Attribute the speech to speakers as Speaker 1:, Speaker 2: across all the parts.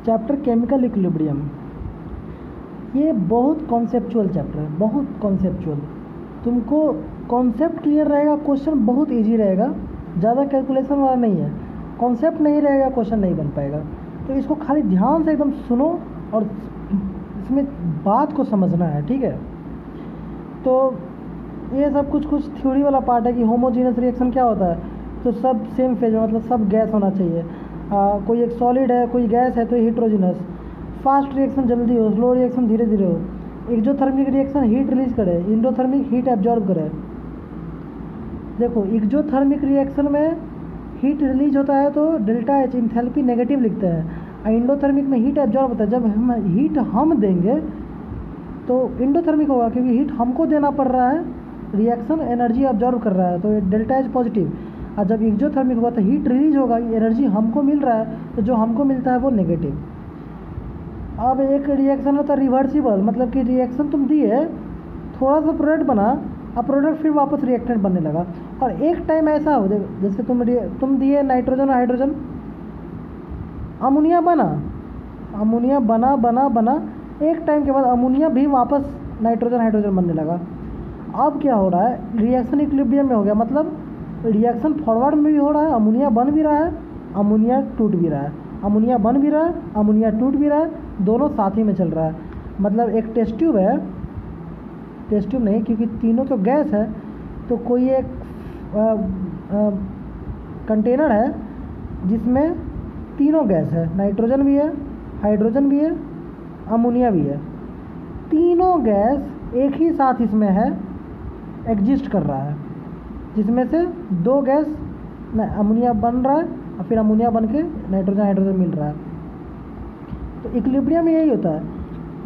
Speaker 1: Chapter chemical equilibrium, ये बहुत conceptual chapter है, बहुत कॉन्सेप्चुअल। तुमको कॉन्सेप्ट क्लियर रहेगा, क्वेश्चन बहुत इजी रहेगा, ज़्यादा कैलकुलेशन वाला नहीं है। कॉन्सेप्ट नहीं रहेगा, क्वेश्चन नहीं बन पाएगा। तो इसको खाली ध्यान से एकदम सुनो और इसमें बात को समझना है, ठीक है। तो ये सब कुछ थ्योरी वाला पार्ट है कि होमोजीनियस रिएक्शन क्या होता है। तो सब सेम फेज में, मतलब सब गैस होना चाहिए। कोई एक सॉलिड है, कोई गैस है तो हेट्रोजीनस। फास्ट रिएक्शन जल्दी हो, स्लो रिएक्शन धीरे धीरे हो। एक्सोथर्मिक रिएक्शन हीट रिलीज करे, इंडोथर्मिक हीट एब्जॉर्ब करे। देखो एक्सोथर्मिक रिएक्शन में हीट रिलीज होता है तो डेल्टा एच इंथैल्पी नेगेटिव लिखते हैं, और इंडोथर्मिक में हीट एब्जॉर्ब होता है। जब हम हीट देंगे तो इंडोथर्मिक होगा, क्योंकि हीट हमको देना पड़ रहा है, रिएक्शन एनर्जी एब्जॉर्ब कर रहा है, तो डेल्टा एच पॉजिटिव। और जब एक्सोथर्मिक होगा तो हीट रिलीज होगा, एनर्जी हमको मिल रहा है, तो जो हमको मिलता है वो नेगेटिव। अब एक रिएक्शन होता है रिवर्सिबल, मतलब कि रिएक्शन तुम दिए, थोड़ा सा प्रोडक्ट बना, अब प्रोडक्ट फिर वापस रिएक्टेंट बनने लगा। और एक टाइम ऐसा हो जैसे तुम दिए नाइट्रोजन और हाइड्रोजन, अमोनिया बना, एक टाइम के बाद अमोनिया भी वापस नाइट्रोजन हाइड्रोजन बनने लगा। अब क्या हो रहा है, रिएक्शन इक्विलिब्रियम में हो गया, मतलब रिएक्शन फॉरवर्ड में भी हो रहा है, अमोनिया बन भी रहा है, अमोनिया टूट भी रहा है, अमोनिया बन भी रहा है, अमोनिया टूट भी रहा है, दोनों साथ ही में चल रहा है। मतलब एक टेस्ट ट्यूब है, टेस्ट ट्यूब नहीं क्योंकि तीनों तो गैस है, तो कोई एक कंटेनर है जिसमें तीनों गैस है, नाइट्रोजन भी है, हाइड्रोजन भी है, अमोनिया भी है। तीनों गैस एक ही साथ इसमें है, एग्जिस्ट कर रहा है, जिसमें से दो गैस अमोनिया बन रहा है और फिर अमोनिया बन के नाइट्रोजन हाइड्रोजन मिल रहा है। तो इक्विलिब्रियम यही होता है,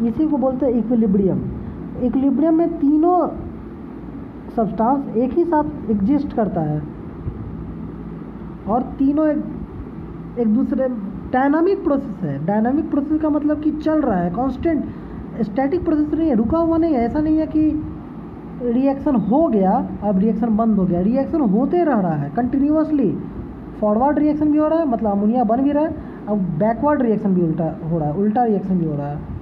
Speaker 1: इसी को बोलते हैं इक्विलिब्रियम। इक्विलिब्रियम में तीनों सब्सटेंस एक ही साथ एग्जिस्ट करता है और तीनों एक दूसरे, डायनामिक प्रोसेस है। डायनामिक प्रोसेस का मतलब कि चल रहा है, कांस्टेंट, स्टैटिक प्रोसेस नहीं है, रुका हुआ नहीं है। ऐसा नहीं है कि रिएक्शन हो गया अब रिएक्शन बंद हो गया, रिएक्शन होते रह रहा है कंटिन्यूअसली। फॉरवर्ड रिएक्शन भी हो रहा है, मतलब अमोनिया बन भी रहा है, अब बैकवर्ड रिएक्शन भी उल्टा हो रहा है, उल्टा रिएक्शन भी हो रहा है।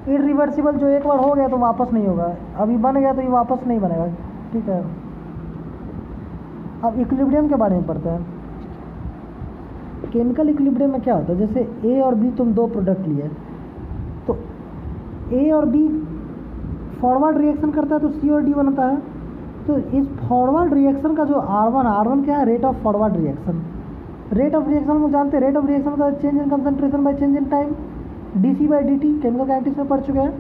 Speaker 1: इरिवर्सिबल जो एक बार हो गया तो वापस नहीं होगा, अभी बन गया तो ये वापस नहीं बनेगा, ठीक है। अब इक्विलिब्रियम के बारे में पढ़ते हैं। केमिकल इक्विलिब्रियम में क्या होता है, जैसे ए और बी तुम दो प्रोडक्ट लिए, तो ए और बी फॉरवर्ड रिएक्शन करता है तो सी और डी बनता है। तो इस फॉरवर्ड रिएक्शन का जो R1 क्या है, rate of forward reaction. Rate of reaction हम जानते हैं, रेट ऑफ रिएक्शन होता है change in concentration by change in time, DC by dt, chemical kinetics में पढ़ चुके हैं,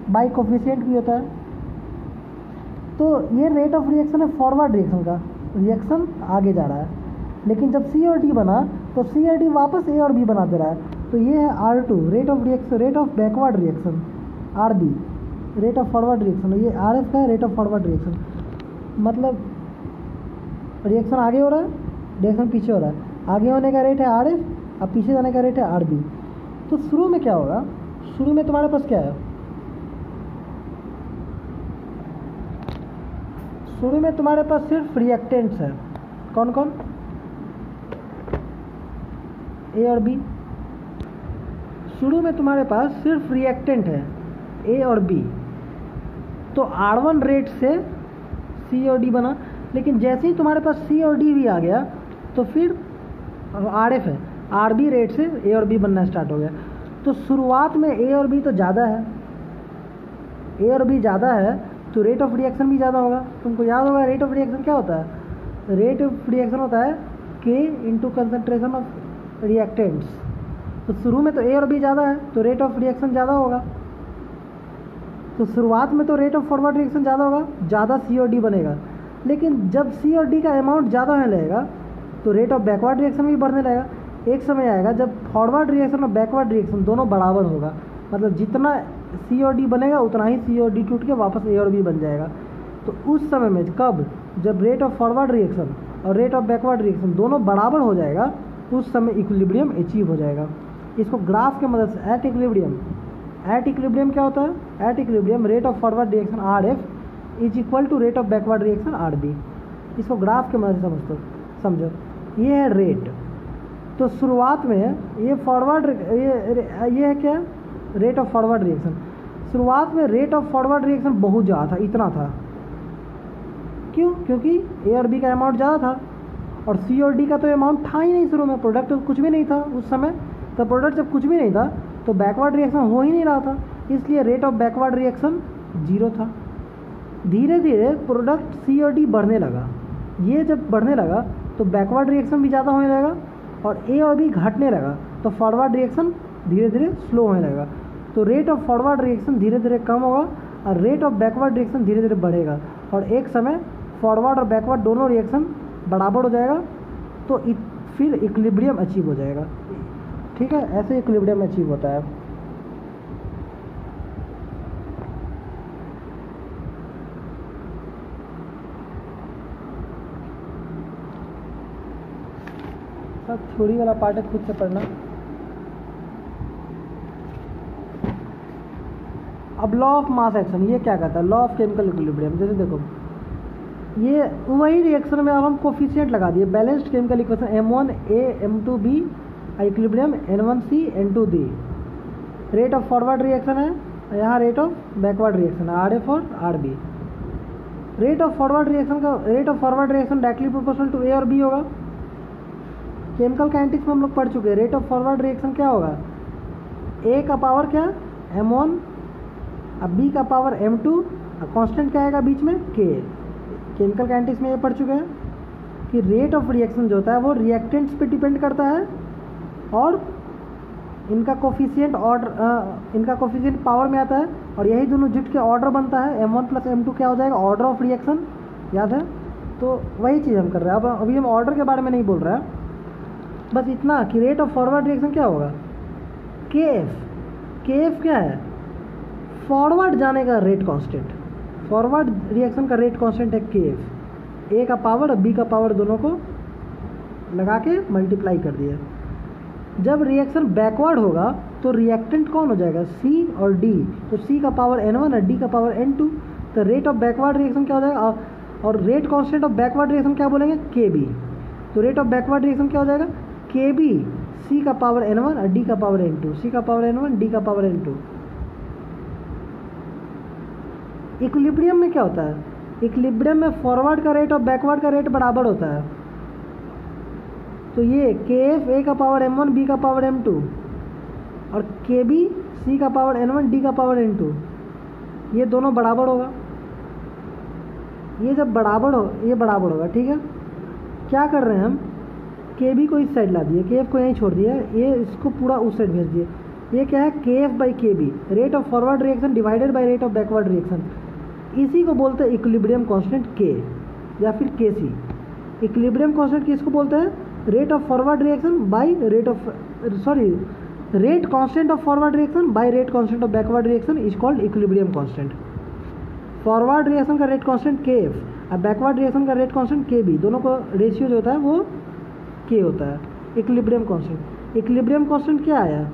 Speaker 1: बाई कोफिशिएंट भी होता है। तो ये रेट ऑफ रिएक्शन है फॉरवर्ड रिएक्शन का, रिएक्शन आगे जा रहा है। लेकिन जब C और D बना तो C और D वापस A और B बना दे रहा है, तो ये है R2, rate of reaction, rate of backward reaction, RB, rate of forward reaction. ये RF का है, रेट ऑफ फॉरवर्ड रिएक्शन, मतलब रिएक्शन आगे हो रहा है, रिएक्शन पीछे हो रहा है। आगे होने का रेट है RF और पीछे जाने का रेट है RB। तो शुरू में क्या होगा, शुरू में तुम्हारे पास क्या है, शुरू में तुम्हारे पास सिर्फ रिएक्टेंट्स है। कौन कौन, ए और बी। शुरू में तुम्हारे पास सिर्फ रिएक्टेंट है ए और बी, तो R1 रेट से सी और डी बना। लेकिन जैसे ही तुम्हारे पास सी और डी भी आ गया तो फिर RF है, RB रेट से ए और बी बनना स्टार्ट हो गया। तो शुरुआत में ए और बी तो ज़्यादा है, ए और बी ज़्यादा है तो रेट ऑफ रिएक्शन भी ज़्यादा होगा। तुमको याद होगा रेट ऑफ रिएक्शन क्या होता है, रेट ऑफ रिएक्शन होता है K into concentration of reactants. तो शुरू में तो ए और बी ज़्यादा है तो रेट ऑफ रिएक्शन ज़्यादा होगा। तो शुरुआत में तो रेट ऑफ फॉरवर्ड रिएक्शन ज़्यादा होगा, ज़्यादा सी और डी बनेगा। लेकिन जब सी और डी का अमाउंट ज़्यादा होने लगेगा तो रेट ऑफ बैकवर्ड रिएक्शन भी बढ़ने लगेगा। एक समय आएगा जब फॉरवर्ड रिएक्शन और बैकवर्ड रिएक्शन दोनों बराबर होगा, मतलब जितना सी और डी बनेगा उतना ही सी और डी टूट के वापस ए और बी बन जाएगा। तो उस समय में कब, जब रेट ऑफ फॉरवर्ड रिएक्शन और रेट ऑफ बैकवर्ड रिएक्शन दोनों बराबर हो जाएगा, उस समय इक्विलिब्रियम अचीव हो जाएगा। इसको ग्राफ के मदद से एट इक्विलिब्रियम क्या होता है, at equilibrium rate of forward reaction RF is equal to rate of backward reaction RB। इसको ग्राफ के मदद से समझो, ये है रेट। तो शुरुआत में ये फॉरवर्ड ये है क्या, रेट ऑफ फॉरवर्ड रिएक्शन। शुरुआत में रेट ऑफ फॉरवर्ड रिएक्शन बहुत ज़्यादा था, इतना था। क्यों? क्योंकि ए और बी का अमाउंट ज़्यादा था और सी और डी का तो अमाउंट था ही नहीं शुरू में, प्रोडक्ट तो कुछ भी नहीं था उस समय। तो प्रोडक्ट जब कुछ भी नहीं था तो बैकवर्ड रिएक्शन हो ही नहीं रहा था, इसलिए रेट ऑफ बैकवर्ड रिएक्शन 0 था। धीरे धीरे प्रोडक्ट सी और डी बढ़ने लगा, ये जब बढ़ने लगा तो बैकवर्ड रिएक्शन भी ज़्यादा होने लगा और ए और बी घटने लगा, तो फॉरवर्ड रिएक्शन धीरे धीरे स्लो होने लगा। तो रेट ऑफ फॉरवर्ड रिएक्शन धीरे धीरे कम होगा और रेट ऑफ बैकवर्ड रिएक्शन धीरे धीरे बढ़ेगा और एक समय फॉरवर्ड और बैकवर्ड दोनों रिएक्शन बराबर हो जाएगा, तो फिर इक्विलिब्रियम अचीव हो जाएगा। ठीक है, ऐसे इक्विलिब्रियम अचीव होता है। सब थ्योरी वाला पार्ट है, खुद से पढ़ना। अब लॉ ऑफ मास एक्शन ये क्या कहता है, लॉ ऑफ केमिकल इक्विलिब्रियम। जैसे देखो ये वही रिएक्शन में अब हम कोफिशिएंट लगा दिए, balanced chemical equation M1A M2B equilibrium N1C N2D। Rate of forward reaction है, यहाँ रेट ऑफ बैकवर्ड रिएक्शन है, RF और RB। Rate of forward reaction directly proportional to A और B होगा। केमिकल काइनेटिक्स में हम लोग पढ़ चुके हैं, रेट ऑफ फॉरवर्ड रिएक्शन क्या होगा, A का पावर क्या M1, अब B का पावर M2, अब कांस्टेंट क्या आएगा बीच में K। केमिकल काइनेटिक्स में ये पढ़ चुके हैं कि रेट ऑफ रिएक्शन जो होता है वो रिएक्टेंट्स पे डिपेंड करता है और इनका कोफिशिएंट ऑर्डर, इनका कोफिशिएंट पावर में आता है और यही दोनों जुट के ऑर्डर बनता है। M1 प्लस M2 क्या हो जाएगा, ऑर्डर ऑफ रिएक्शन, याद है। तो वही चीज़ हम कर रहे हैं। अब अभी हम ऑर्डर के बारे में नहीं बोल रहे हैं, बस इतना कि रेट ऑफ फॉरवर्ड रिएक्शन क्या होगा, KF क्या है, फॉरवर्ड जाने का रेट कांस्टेंट। फॉरवर्ड रिएक्शन का रेट कांस्टेंट है KF। A का पावर और B का पावर दोनों को लगा के मल्टीप्लाई कर दिया। जब रिएक्शन बैकवर्ड होगा तो रिएक्टेंट कौन हो जाएगा, C और D। तो C का पावर N1 और D का पावर N2। तो रेट ऑफ बैकवर्ड रिएक्शन क्या हो जाएगा, और rate constant of backward reaction क्या बोलेंगे, KB। तो रेट ऑफ बैकवर्ड रिएक्शन क्या हो जाएगा, KB C का पावर N1 और D का पावर N2। C का पावर N1 D का पावर N2। इक्विलिब्रियम में क्या होता है, इक्विलिब्रियम में फॉरवर्ड का रेट और बैकवर्ड का रेट बराबर होता है। तो ये KF A का पावर M1 B का पावर M2 और KB C का पावर N1 D का पावर N2, ये दोनों बराबर होगा। ये जब बराबर हो, ये बराबर होगा। ठीक है, क्या कर रहे हैं हम, KB को इस साइड ला दिए, KF को यहीं छोड़ दिया, ये इसको पूरा उस साइड भेज दिए। ये क्या है, KF by KB, rate of forward reaction divided by rate of backward reaction. इसी को बोलते हैं इक्विलिब्रियम कांस्टेंट K या फिर KC। इक्विलिब्रियम कांस्टेंट किसको बोलते हैं, rate of forward reaction by rate constant of forward reaction by rate constant of backward reaction is called equilibrium constant. Forward reaction का रेट कांस्टेंट KF और backward reaction का rate constant KB, दोनों का ratio जो होता है वो K होता है, इक्विलिब्रियम कांस्टेंट। इक्विलिब्रियम कांस्टेंट क्या आया,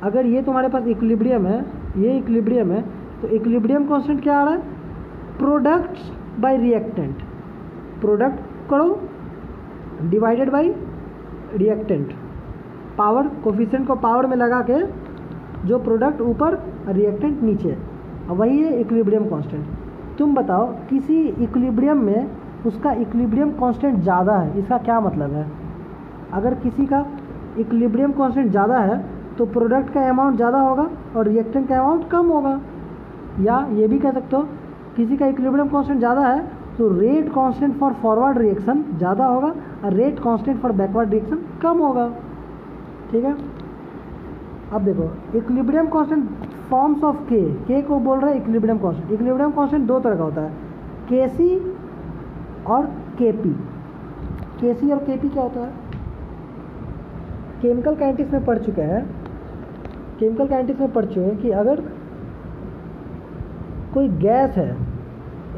Speaker 1: अगर ये तुम्हारे पास इक्विलिब्रियम है, ये इक्विलिब्रियम है, तो इक्विलिब्रियम कांस्टेंट क्या आ रहा है, प्रोडक्ट बाय रिएक्टेंट। प्रोडक्ट करो divided by reactant, power coefficient को पावर में लगा के जो प्रोडक्ट ऊपर रिएक्टेंट नीचे, वही है इक्विलिब्रियम कांस्टेंट। तुम बताओ किसी इक्विलिब्रियम में उसका इक्विलिब्रियम कांस्टेंट ज़्यादा है, इसका क्या मतलब है, अगर किसी का इक्विलिब्रियम कांस्टेंट ज़्यादा है तो प्रोडक्ट का अमाउंट ज़्यादा होगा और रिएक्टेंट का अमाउंट कम होगा। या ये भी कह सकते हो किसी का इक्विलिब्रियम कांस्टेंट ज़्यादा है तो rate constant for forward reaction ज़्यादा होगा और rate constant for backward reaction कम होगा। ठीक है, अब देखो equilibrium constant forms of K को बोल रहे हैं इक्विलिब्रियम कांस्टेंट। इक्विलिब्रियम कांस्टेंट दो तरह का होता है, KC और KP। KC और KP क्या होता है, केमिकल काइनेटिक्स में पढ़ चुके हैं, केमिकल काइनेटिक्स में पढ़ चुके हैं कि अगर कोई गैस है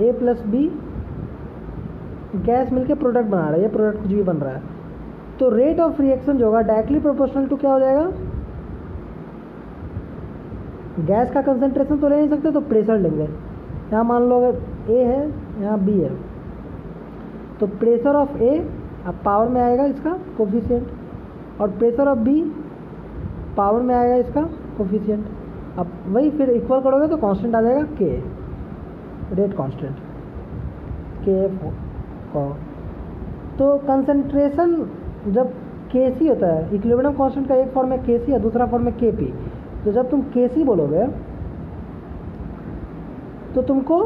Speaker 1: A प्लस B, गैस मिलके प्रोडक्ट बना रहा है, ये प्रोडक्ट कुछ भी बन रहा है, तो रेट ऑफ रिएक्शन जो होगा डायरेक्टली प्रोपोर्शनल टू क्या हो जाएगा, गैस का कंसंट्रेशन तो ले नहीं सकते तो प्रेशर लेंगे। यहाँ मान लो अगर A है यहाँ B है, तो प्रेशर ऑफ A अब पावर में आएगा इसका कोफिशिएंट, और प्रेशर ऑफ बी पावर में आएगा इसका कोफिशिएंट। अब वही फिर इक्वल करोगे तो कांस्टेंट आ जाएगा के, रेट कांस्टेंट के को। तो कंसंट्रेशन जब Kc होता है, इक्विलिब्रियम कांस्टेंट का एक फॉर्म है Kc है, दूसरा फॉर्म है Kp। तो जब तुम Kc बोलोगे तो तुमको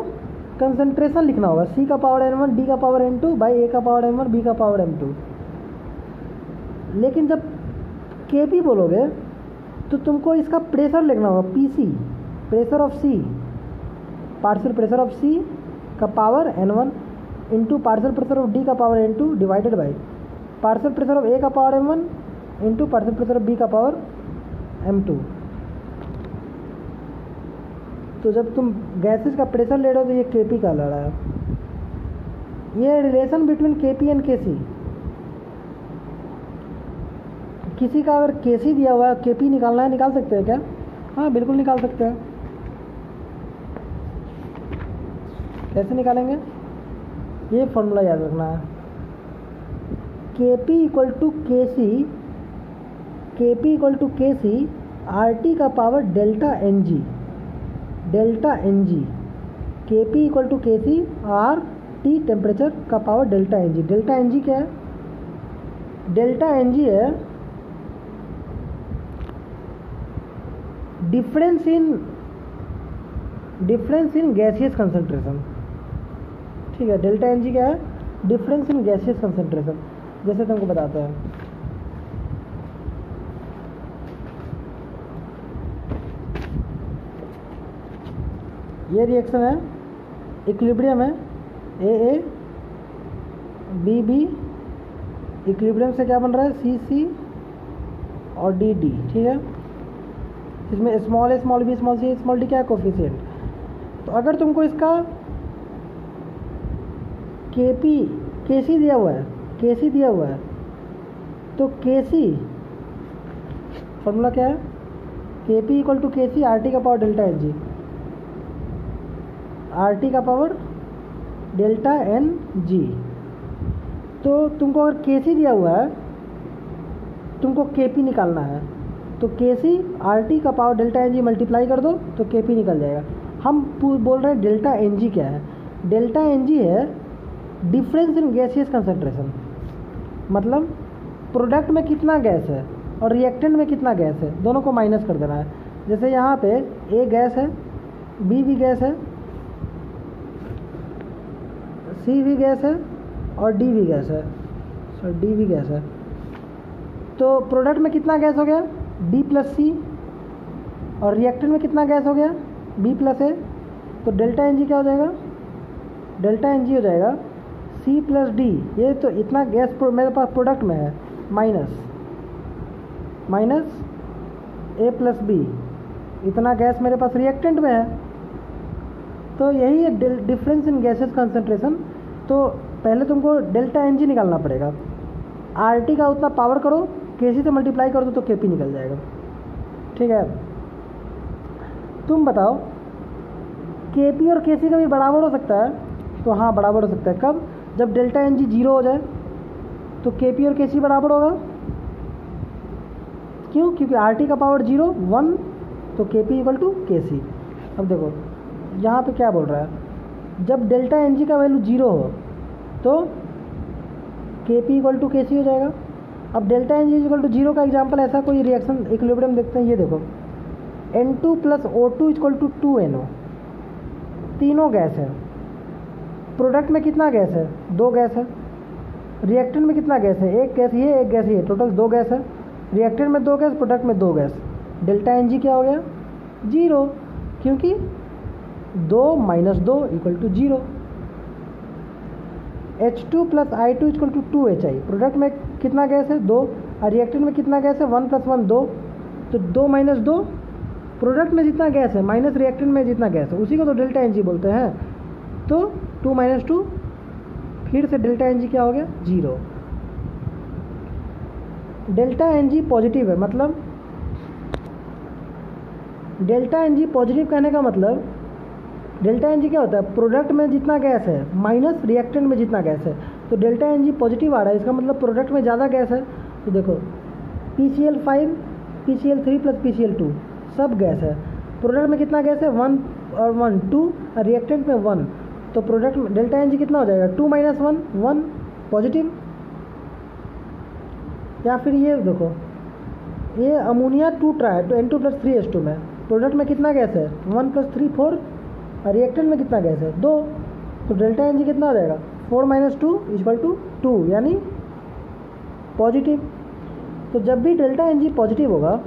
Speaker 1: कंसंट्रेशन लिखना होगा C का पावर n1 D का पावर n2 बाई A का पावर m1 B का पावर m2। लेकिन जब Kp बोलोगे तो तुमको इसका प्रेशर लिखना होगा Pc, pressure of C, partial pressure of C का power n1 into partial pressure of D का power n2 divided by partial pressure of A का power m1 into partial pressure of B का power m2। तो जब तुम gases का pressure ले रहे हो तो ये Kp का लड़ा है। ये relation between Kp and Kc, किसी का अगर Kc दिया हुआ है Kp निकालना है, निकाल सकते हैं क्या? हाँ बिल्कुल निकाल सकते हैं। कैसे निकालेंगे? ये फॉर्मूला याद रखना है, Kp equal to Kc, Kp equal to Kc RT का power delta Ng, delta Ng, Kp equal to Kc RT temperature का power delta Ng। Delta Ng क्या है? डेल्टा Ng है डिफरेंस इन गैसियस कंसंट्रेशन। ठीक है, delta Ng क्या है? Difference in gaseous concentration. जैसे तुमको बताता है, ये रिएक्शन है, इक्विलिब्रियम है, AA BB, इक्विलिब्रियम से क्या बन रहा है? CC और DD। ठीक है, इसमें small a small b small c small d क्या है? कोफिशिएंट। तो अगर तुमको इसका Kc दिया हुआ है, Kc दिया हुआ है, तो Kc फॉर्मूला क्या है? Kp equal to Kc RT का पावर डेल्टा Ng, RT का पावर डेल्टा Ng। तो तुमको अगर Kc दिया हुआ है, तुमको Kp निकालना है, तो Kc RT का पावर डेल्टा Ng मल्टीप्लाई कर दो तो Kp निकल जाएगा। हम बोल रहे हैं डेल्टा Ng क्या है? डेल्टा Ng है डिफरेंस इन गैसियस कंसंट्रेशन, मतलब प्रोडक्ट में कितना गैस है और रिएक्टेंट में कितना गैस है, दोनों को माइनस कर देना है। जैसे यहाँ पे A गैस है, B भी गैस है, C भी गैस है और D भी गैस है, D भी गैस है। तो प्रोडक्ट में कितना गैस हो गया? D प्लस C, और रिएक्टेंट में कितना गैस हो गया? B plus A। तो डेल्टा Ng क्या हो जाएगा? डेल्टा Ng हो जाएगा C प्लस D। ये तो इतना गैस मेरे पास प्रोडक्ट में है, माइनस A प्लस B, इतना गैस मेरे पास रिएक्टेंट में है। तो यही है डिफरेंस इन गैसेस कंसंट्रेशन। तो पहले तुमको डेल्टा Ng निकालना पड़ेगा, RT का उतना पावर करो, Kc से मल्टीप्लाई कर दो तो Kp निकल जाएगा। ठीक है, तुम बताओ Kp और Kc का भी बराबर हो सकता है? तो हाँ बराबर हो सकता है। कब? जब डेल्टा Ng 0 हो जाए तो Kp और Kc बराबर होगा। क्यों? क्योंकि RT का पावर 0 1, तो Kp इक्वल टू Kc। अब देखो यहाँ पे क्या बोल रहा है, जब डेल्टा Ng का वैल्यू 0 हो तो Kp इक्वल टू Kc हो जाएगा। अब डेल्टा Ng इक्वल टू 0 का एग्जांपल ऐसा कोई रिएक्शन इक्विलिब्रियम देखते हैं, ये देखो N2 plus O2 equal to 2NO, तीनों गैस है। प्रोडक्ट में कितना गैस है? 2 गैस है। रिएक्टेंट में कितना गैस है? एक गैस ये, एक गैस ये, टोटल 2 गैस है। रिएक्टेंट में 2 गैस, प्रोडक्ट में 2 गैस। डेल्टा Ng क्या हो गया? 0, क्योंकि 2 minus 2 equal to 0। H2 plus I2 equal to 2HI। Product में कितना गैस है? 2, और रिएक्टेंट में कितना गैस है? 1 प्लस 1 2, तो 2 माइनस 2, प्रोडक्ट में जितना गैस है माइनस रिएक्टेंट में जितना गैस है, उसी को तो डेल्टा Ng बोलते हैं। तो 2 माइनस 2, फिर से डेल्टा Ng क्या हो गया? 0। डेल्टा Ng पॉजिटिव है, मतलब डेल्टा Ng पॉजिटिव कहने का मतलब डेल्टा Ng क्या होता है? प्रोडक्ट में जितना गैस है माइनस रिएक्टेंट में जितना गैस है। तो डेल्टा Ng पॉजिटिव आ रहा है, इसका मतलब प्रोडक्ट में ज़्यादा गैस है। तो देखो PCl5 PCl3 प्लस PCl2 सब गैस है। प्रोडक्ट में कितना गैस है 1 और 1 2 और रिएक्टेंट में 1, तो प्रोडक्ट में डेल्टा एन जी कितना हो जाएगा 2 - 1 1 पॉजिटिव। या फिर ये देखो ये अमोनिया 2 ट्राई तो N2 + 3H2 में प्रोडक्ट में कितना गैस है 1 + 3 4 और रिएक्टेंट में कितना गैस है 2, तो डेल्टा एन जी कितना हो जाएगा 4 - 2 = 2 यानी पॉजिटिव। तो जब भी डेल्टा एन जी पॉजिटिव होगा,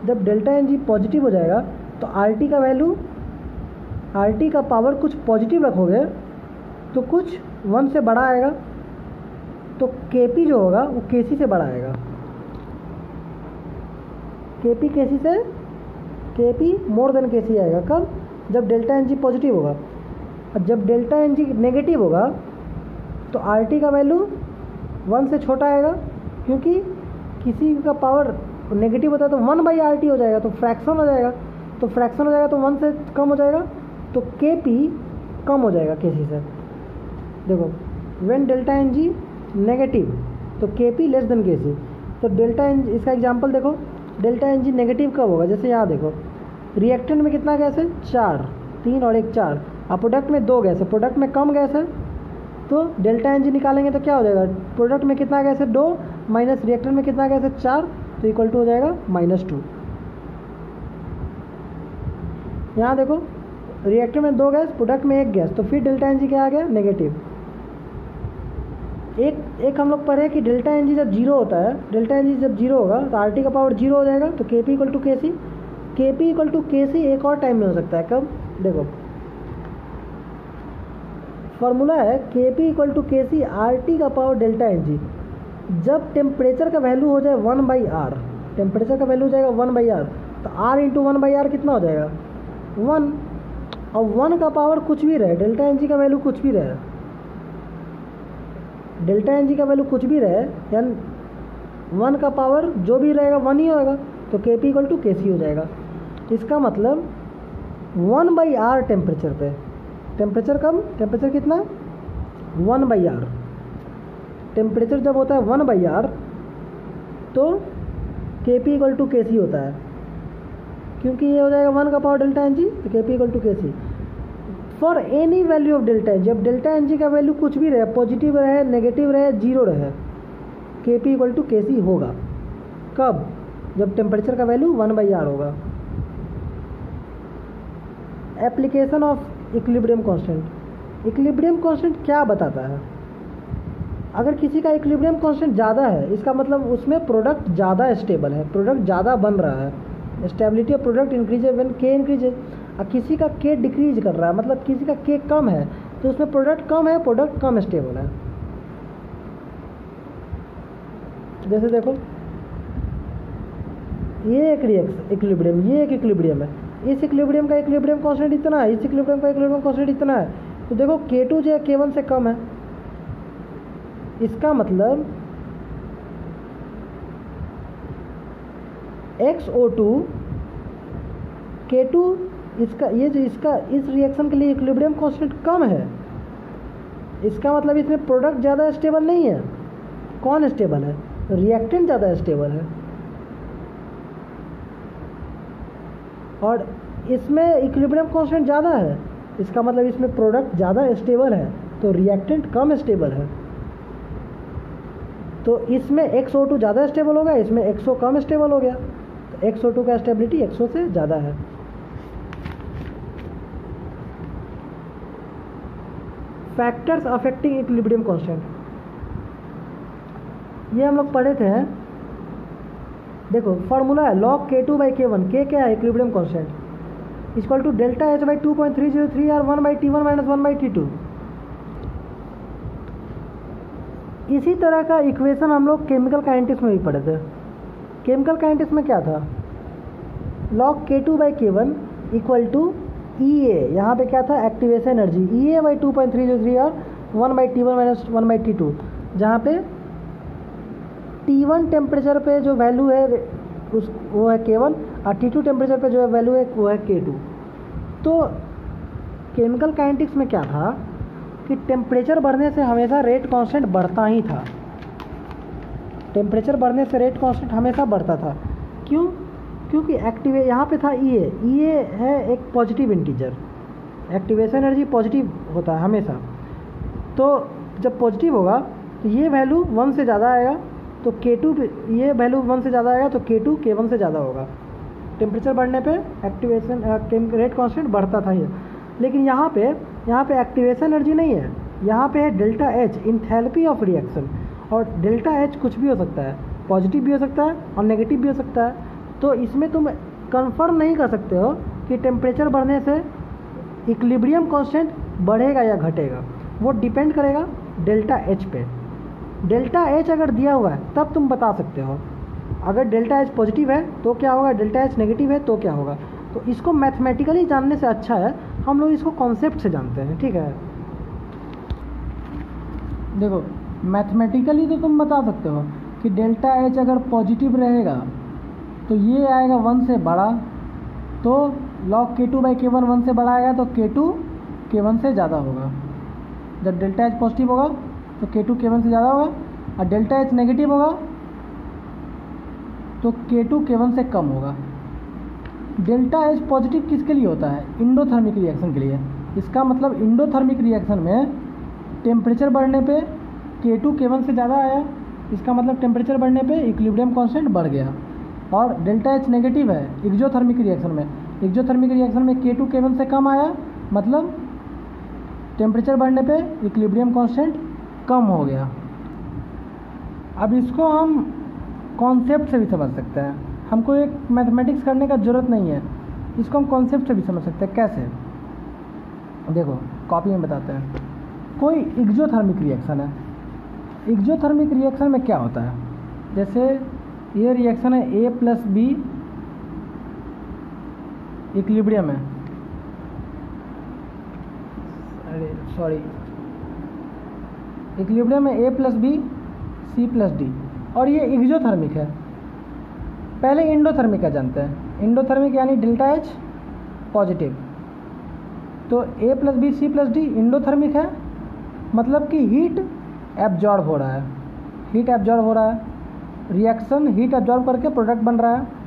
Speaker 1: जब डेल्टा एन जी पॉजिटिव हो जाएगा तो आर टी का वैल्यू, आर टी का पावर कुछ पॉजिटिव रखोगे तो कुछ 1 से बड़ा आएगा, तो के पी जो होगा वो के सी से बड़ा आएगा। के पी के सी से के पी मोर देन के सी आएगा। कब? जब डेल्टा एन जी पॉजिटिव होगा। और जब डेल्टा एन जी नेगेटिव होगा तो आर टी का वैल्यू 1 से छोटा आएगा, क्योंकि किसी का पावर नेगेटिव होता है तो 1/RT हो जाएगा, तो फ्रैक्शन हो जाएगा, तो फ्रैक्शन हो जाएगा तो 1 से कम हो जाएगा, तो के पी कम हो जाएगा के सी से। देखो when delta N G negative तो K P less than K C. तो डेल्टा एन, इसका एग्जांपल देखो, डेल्टा एन जी नेगेटिव कब होगा, जैसे यहाँ देखो रिएक्टेंट में कितना गैस है 4 3 और 1 4 और प्रोडक्ट में 2 गैस है, प्रोडक्ट में कम गैस है, तो डेल्टा एन जी निकालेंगे तो क्या हो जाएगा, प्रोडक्ट में कितना गैस है 2 माइनस रिएक्टेंट में कितना गैस है 4, तो इक्वल टू हो जाएगा -2। यहाँ देखो रिएक्टर में 2 गैस, प्रोडक्ट में 1 गैस, तो फिर डेल्टा एन जी क्या आ गया नेगेटिव। एक हम लोग पढ़े कि डेल्टा एन जी जब 0 होता है, डेल्टा एन जी जब 0 होगा तो आर टी का पावर 0 हो जाएगा, तो K P equal to K सी। के पी इक्वल टू के सी एक और टाइम में हो सकता है, कब? देखो फॉर्मूला है के P equal to K C R T का पावर डेल्टा एन जी। जब टेम्परेचर का वैल्यू हो जाए 1/R, टेम्परेचर का वैल्यू हो जाएगा 1/R, तो R इंटू 1/R कितना हो जाएगा 1, और 1 का पावर कुछ भी रहे, डेल्टा एन जी का वैल्यू कुछ भी रहे, डेल्टा एन जी का वैल्यू कुछ भी रहे, यानी 1 का पावर जो भी रहेगा 1 ही होगा, तो K P equal to K सी हो जाएगा। इसका मतलब 1/R टेम्परेचर पे, टेम्परेचर कम, टेम्परेचर कितना 1/R, टेम्परेचर जब होता है 1/R तो K P equal to K सी होता है, क्योंकि ये हो जाएगा 1 का पावर डेल्टा एन जी, तो K P equal to K C for any value of delta N G. जब डेल्टा एन जी का वैल्यू कुछ भी रहे, पॉजिटिव रहे, नेगेटिव रहे, 0 रहे, के पी इक्वल टू के सी होगा। कब? जब टेम्परेचर का वैल्यू 1/R होगा। Application of equilibrium constant. Equilibrium constant क्या बताता है? अगर किसी का इक्विलिब्रियम कांस्टेंट ज़्यादा है, इसका मतलब उसमें प्रोडक्ट ज़्यादा स्टेबल है, प्रोडक्ट ज़्यादा बन रहा है, stability of product increase when के इंक्रीजेज। और किसी का के डिक्रीज कर रहा है, मतलब किसी का के कम है, तो उसमें प्रोडक्ट कम है, प्रोडक्ट कम स्टेबल है। जैसे देखो ये एक इक्विलिब्रियम, ये एक इक्विलिब्रियम है, इस इक्विलिब्रियम का इक्विलिब्रियम कांस्टेंट इतना है, इस इक्विलिब्रियम का इक्विलिब्रियम कांस्टेंट इतना है, तो देखो K2 जो है K1 से कम है। इसका मतलब XO2 K2 इसका ये जो इसका इस रिएक्शन के लिए इक्विलिब्रियम कांस्टेंट कम है, इसका मतलब इसमें प्रोडक्ट ज़्यादा स्टेबल नहीं है। कौन स्टेबल है? रिएक्टेंट ज़्यादा स्टेबल है, और इसमें इक्विलिब्रियम कांस्टेंट ज़्यादा है, इसका मतलब इसमें प्रोडक्ट ज़्यादा स्टेबल है, तो रिएक्टेंट कम स्टेबल है। तो इसमें XO2 ज़्यादा स्टेबल होगा, इसमें XO कम स्टेबल हो गया, तो XO2 का स्टेबिलिटी XO से ज़्यादा है। फैक्टर्स अफेक्टिंग इक्विलिब्रियम कांस्टेंट, ये हम लोग पढ़े थे। देखो फॉर्मूला है log K2/K1, K क्या है? इक्विलिब्रियम कांस्टेंट इक्वल टू डेल्टा H/2.303R 1/T1 - 1/T2। इसी तरह का इक्वेशन हम लोग केमिकल काइनेटिक्स में भी पढ़े थे। केमिकल काइनेटिक्स में क्या था? log K2/K1 equal to EA, यहाँ पे क्या था? Activation energy, EA/2.303R 1/T1 - 1/T2, जहाँ पे T1 टेम्परेचर पे जो वैल्यू है वो है K1 और T2 टेम्परेचर पे जो वैल्यू है वो है K2। तो केमिकल काइनेटिक्स में क्या था कि टेम्परेचर बढ़ने से हमेशा रेट कांस्टेंट बढ़ता ही था। टेम्परेचर बढ़ने से रेट कांस्टेंट हमेशा बढ़ता था। क्यों? क्योंकि यहाँ पे था ई ए है एक positive integer, activation energy positive होता है हमेशा। तो जब पॉजिटिव होगा तो ये वैल्यू 1 से ज़्यादा आएगा, तो K2 ये वैल्यू 1 से ज़्यादा आएगा तो K2 K1 से ज़्यादा होगा। टेम्परेचर बढ़ने पे एक्टिवेशन रेट कांस्टेंट बढ़ता था ये। लेकिन यहाँ पे एक्टिवेशन एनर्जी नहीं है, यहाँ पे है delta H, enthalpy of reaction. और डेल्टा एच कुछ भी हो सकता है, पॉजिटिव भी हो सकता है और नेगेटिव भी हो सकता है। तो इसमें तुम कंफर्म नहीं कर सकते हो कि टेम्परेचर बढ़ने से इक्विलिब्रियम कांस्टेंट बढ़ेगा या घटेगा, वो डिपेंड करेगा डेल्टा एच पे। डेल्टा एच अगर दिया हुआ है तब तुम बता सकते हो। अगर डेल्टा एच पॉजिटिव है तो क्या होगा, डेल्टा एच नेगेटिव है तो क्या होगा। तो इसको मैथमेटिकली जानने से अच्छा है हम लोग इसको कॉन्सेप्ट से जानते हैं। ठीक है, देखो मैथमेटिकली तो तुम बता सकते हो कि डेल्टा एच अगर पॉजिटिव रहेगा तो ये आएगा 1 से बड़ा, तो log K2/K1 1 से बड़ा आएगा तो K2 K1 से ज़्यादा होगा। जब डेल्टा एच पॉजिटिव होगा तो K2 K1 से ज़्यादा होगा, और डेल्टा एच नेगेटिव होगा तो K2 K1 से कम होगा। डेल्टा एच पॉजिटिव किसके लिए होता है? इंडोथर्मिक रिएक्शन के लिए। इसका मतलब इंडोथर्मिक रिएक्शन में टेम्परेचर बढ़ने पे K2 K1 से ज़्यादा आया, इसका मतलब टेम्परेचर बढ़ने पे इक्विलिब्रियम कांस्टेंट बढ़ गया। और डेल्टा एच नेगेटिव है एक्सोथर्मिक रिएक्शन में, एक्सोथर्मिक रिएक्शन में K2 K1 से कम आया, मतलब टेम्परेचर बढ़ने पे इक्विलिब्रियम कांस्टेंट कम हो गया। अब इसको हम कॉन्सेप्ट से भी समझ सकते हैं, हमको एक मैथमेटिक्स करने का ज़रूरत नहीं है, इसको हम कॉन्सेप्ट से भी समझ सकते हैं। कैसे? देखो कॉपी में बताते हैं। कोई एक्सोथर्मिक रिएक्शन है, एक्सोथर्मिक रिएक्शन में क्या होता है, जैसे ये रिएक्शन है A+B इक्विलिब्रियम है, अरे सॉरी, इक्विलिब्रियम में A+B C+D, और ये एक्सोथर्मिक है। पहले इंडोथर्मिक का जानते हैं। इंडोथर्मिक यानी डेल्टा एच पॉजिटिव, तो A+B C+D इंडोथर्मिक है, मतलब कि हीट एब्जॉर्ब हो रहा है, हीट एब्जॉर्ब हो रहा है, रिएक्शन हीट एब्जॉर्ब करके प्रोडक्ट बन रहा है।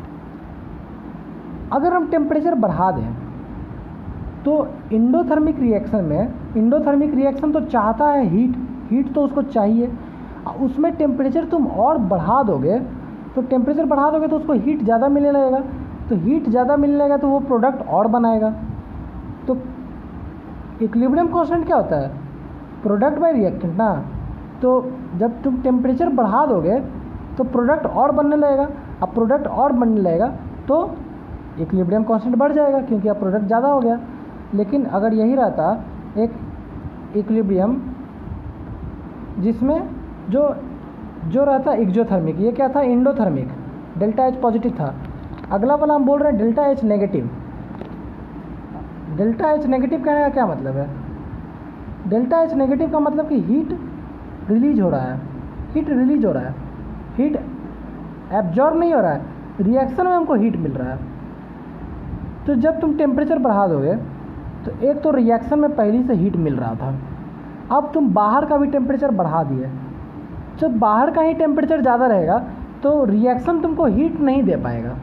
Speaker 1: अगर हम टेम्परेचर बढ़ा दें तो इंडोथर्मिक रिएक्शन में, इंडोथर्मिक रिएक्शन तो चाहता है हीट तो उसको चाहिए, उसमें टेम्परेचर तुम और बढ़ा दोगे तो टेम्परेचर बढ़ा दोगे तो उसको हीट ज़्यादा मिलने लगेगा, तो हीट ज़्यादा मिलने लगेगा तो वो प्रोडक्ट और बनाएगा। तो इक्विलिब्रियम कांस्टेंट क्या होता है? प्रोडक्ट बाय रिएक्टेंट ना। तो जब तुम टेम्परेचर बढ़ा दोगे तो प्रोडक्ट और बनने लगेगा, अब प्रोडक्ट और बनने लगेगा तो इक्विलिब्रियम कांस्टेंट बढ़ जाएगा क्योंकि अब प्रोडक्ट ज़्यादा हो गया। लेकिन अगर यही रहता एक इक्विलिब्रियम जिसमें जो रहता एक्सोथर्मिक, ये क्या था? इंडोथर्मिक, डेल्टा एच पॉजिटिव था। अगला वाला हम बोल रहे हैं delta H negative. Delta H negative कहने का क्या मतलब है? डेल्टा एच नेगेटिव का मतलब कि हीट रिलीज हो रहा है, हीट रिलीज हो रहा है, हीट एब्जॉर्ब नहीं हो रहा है, रिएक्शन में हमको हीट मिल रहा है। तो जब तुम टेम्परेचर बढ़ा दोगे तो एक तो रिएक्शन में पहले से हीट मिल रहा था, अब तुम बाहर का भी टेम्परेचर बढ़ा दिए। जब बाहर का ही टेम्परेचर ज़्यादा रहेगा तो रिएक्शन तुमको हीट नहीं दे पाएगा,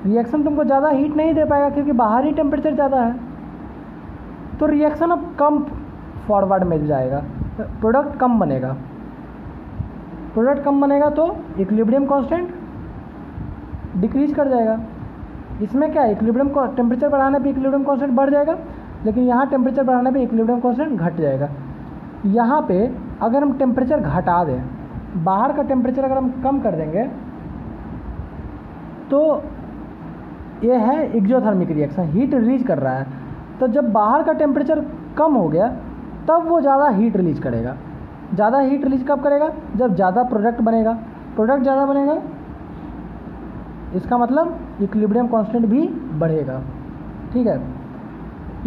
Speaker 1: रिएक्शन तुमको ज़्यादा हीट नहीं दे पाएगा क्योंकि बाहर ही टेम्परेचर ज़्यादा है। तो रिएक्शन अब कम फॉरवर्ड मिल जाएगा, प्रोडक्ट कम बनेगा, प्रोडक्ट कम बनेगा तो इक्विलिब्रियम कांस्टेंट डिक्रीज कर जाएगा। इसमें क्या है, इक्विलिब्रियम टेम्परेचर बढ़ाने पे इक्विलिब्रियम कांस्टेंट बढ़ जाएगा, लेकिन यहाँ टेम्परेचर बढ़ाने पे इक्विलिब्रियम कांस्टेंट घट जाएगा। यहाँ पे अगर हम टेम्परेचर घटा दें, बाहर का टेम्परेचर अगर हम कम कर देंगे तो ये है एक्सोथर्मिक रिएक्शन, हीट रिलीज कर रहा है। तो जब बाहर का टेम्परेचर कम हो गया तब वो ज़्यादा हीट रिलीज करेगा। ज़्यादा हीट रिलीज कब करेगा? जब ज़्यादा प्रोडक्ट बनेगा, प्रोडक्ट ज़्यादा बनेगा इसका मतलब इक्विलिब्रियम कांस्टेंट भी बढ़ेगा। ठीक है,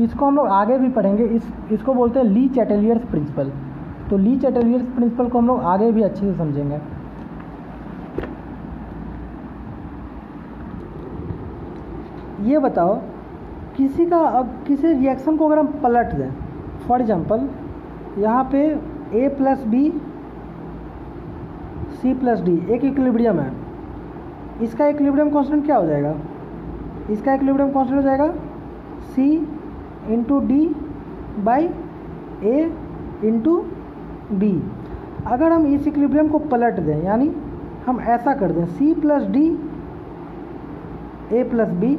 Speaker 1: इसको हम लोग आगे भी पढ़ेंगे, इसको बोलते हैं ली चैटेलियर्स प्रिंसिपल। तो ली चैटेलियर्स प्रिंसिपल को हम लोग आगे भी अच्छे से समझेंगे। ये बताओ किसी रिएक्शन को अगर हम पलट दें, फॉर एग्जांपल यहाँ पे A+B सी प्लस डी एक इक्विलिब्रियम है, इसका इक्विलिब्रियम कांस्टेंट क्या हो जाएगा? इसका इक्विलिब्रियम कांस्टेंट हो जाएगा C into D by A into B. अगर हम इस इक्विलिब्रियम को पलट दें, यानी हम ऐसा कर दें C plus D A plus B,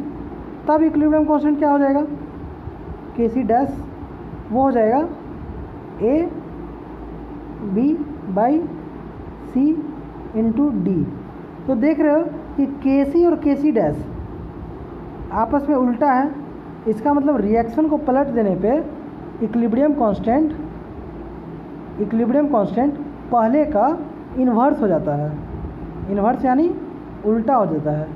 Speaker 1: तब इक्विलिब्रियम कांस्टेंट क्या हो जाएगा? के सी डैश, वो हो जाएगा A B by C into D. तो देख रहे हो कि के सी और के सी डैश आपस में उल्टा है, इसका मतलब रिएक्शन को पलट देने पे इक्विलिब्रियम कांस्टेंट पहले का इन्वर्स हो जाता है। इन्वर्स यानी उल्टा हो जाता है।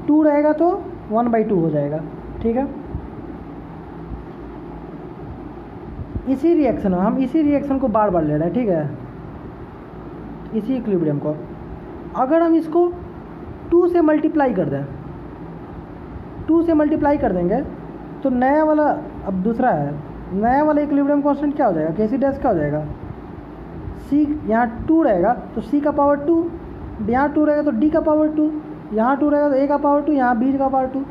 Speaker 1: 2 रहेगा तो 1/2 हो जाएगा। ठीक है, इसी रिएक्शन हम इसी रिएक्शन को बार बार ले रहे हैं। ठीक है, इसी इक्विलिब्रियम को अगर हम इसको 2 से मल्टीप्लाई कर दें, 2 से मल्टीप्लाई कर देंगे तो नया वाला, अब दूसरा है, नया वाला इक्विलिब्रियम कांस्टेंट क्या हो जाएगा? के सी डैश क्या हो जाएगा? सी, यहाँ 2 रहेगा तो सी का पावर 2, यहाँ 2 रहेगा तो डी का पावर 2, यहाँ 2 रहेगा तो ए का पावर 2, यहाँ बी का पावर 2।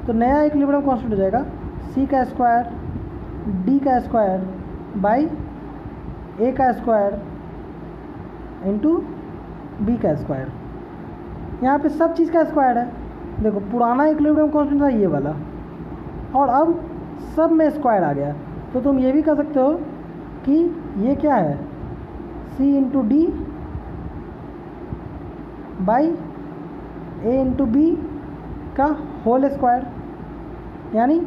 Speaker 1: तो नया इक्विलिब्रियम कांस्टेंट हो जाएगा सी का स्क्वायर डी का स्क्वायर बाई ए का स्क्वायर इंटू बी का स्क्वायर। यहाँ पे सब चीज़ का स्क्वायर है। देखो पुराना इक्विलिब्रियम कांस्टेंट था ये वाला, और अब सब में स्क्वायर आ गया। तो तुम ये भी कह सकते हो कि ये क्या है? C into D by A into B का होल स्क्वायर। यानी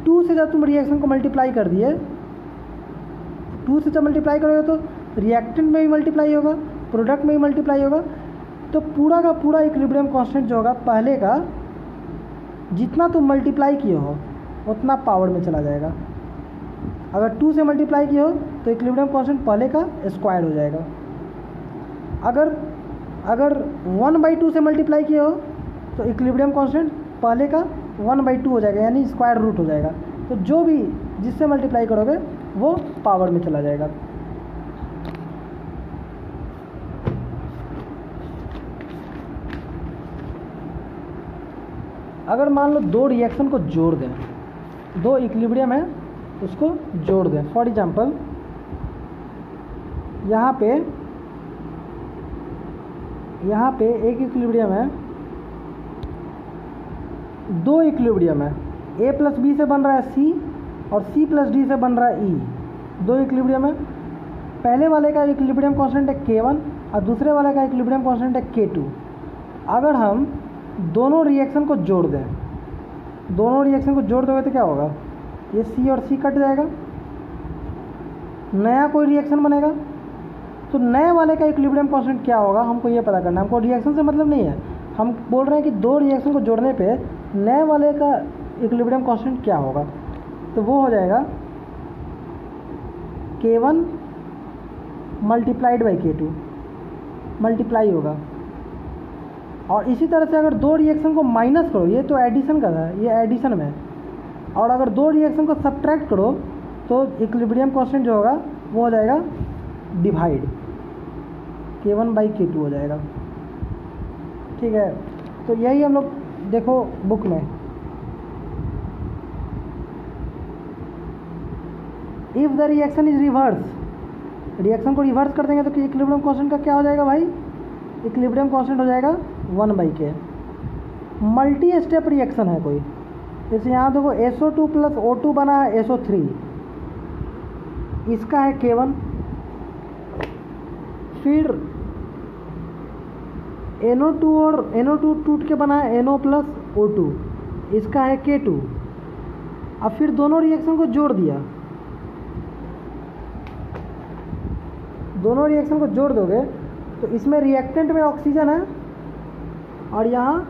Speaker 1: 2 से जब तुम रिएक्शन को मल्टीप्लाई कर दिए, 2 से जब मल्टीप्लाई करोगे तो रिएक्टेंट में भी मल्टीप्लाई होगा, प्रोडक्ट में भी मल्टीप्लाई होगा। तो पूरा का पूरा इक्विलिब्रियम कांस्टेंट जो होगा पहले का, जितना तुम मल्टीप्लाई किए हो उतना पावर में चला जाएगा। अगर 2 से मल्टीप्लाई किए हो तो इक्विलिब्रियम कांस्टेंट पहले का स्क्वायर हो जाएगा। अगर 1/2 से मल्टीप्लाई किए हो तो इक्विलिब्रियम कांस्टेंट पहले का 1/2 हो जाएगा, यानी स्क्वायर रूट हो जाएगा। तो जो भी जिससे मल्टीप्लाई करोगे वो पावर में चला जाएगा। अगर मान लो 2 रिएक्शन को जोड़ दें, 2 इक्विलिब्रियम है उसको जोड़ दें। फॉर एग्जांपल यहाँ पे एक इक्विलिब्रियम है, 2 इक्विलिब्रियम है, ए प्लस बी से बन रहा है सी और सी प्लस डी से बन रहा है ई। 2 इक्विलिब्रियम है, पहले वाले का इक्विलिब्रियम कांस्टेंट है K1 और दूसरे वाले का इक्विलिब्रियम कांस्टेंट है K2। अगर हम दोनों रिएक्शन को जोड़ दें, दोनों रिएक्शन को जोड़ दोगे तो क्या होगा? ये सी और सी कट जाएगा, नया कोई रिएक्शन बनेगा। तो नए वाले का इक्विलिब्रियम कांस्टेंट क्या होगा हमको ये पता करना है। हमको रिएक्शन से मतलब नहीं है, हम बोल रहे हैं कि 2 रिएक्शन को जोड़ने पे नए वाले का इक्विलिब्रियम कांस्टेंट क्या होगा। तो वो हो जाएगा K1 multiplied by K2, multiply होगा। और इसी तरह से अगर 2 रिएक्शन को माइनस करो, ये तो एडिशन का था, ये एडिशन में, और अगर 2 रिएक्शन को सब्ट्रैक्ट करो तो इक्विलिब्रियम कांस्टेंट जो होगा वो हो जाएगा डिवाइड, K1 बाई K2 हो जाएगा। ठीक है, तो यही हम लोग देखो बुक में, if the reaction is reverse, reaction को रिवर्स कर देंगे तो इक्विलिब्रियम कांस्टेंट का क्या हो जाएगा भाई? इक्विलिब्रियम कांस्टेंट हो जाएगा 1/K। मल्टी स्टेप रिएक्शन है कोई, जैसे यहाँ देखो SO2 प्लस O2 बना है SO3, इसका है K1, फिर NO2 और NO2 टूट के बना है NO प्लस O2, इसका है K2। अब फिर दोनों रिएक्शन को जोड़ दिया, दोनों रिएक्शन को जोड़ दोगे तो इसमें रिएक्टेंट में ऑक्सीजन है और यहाँ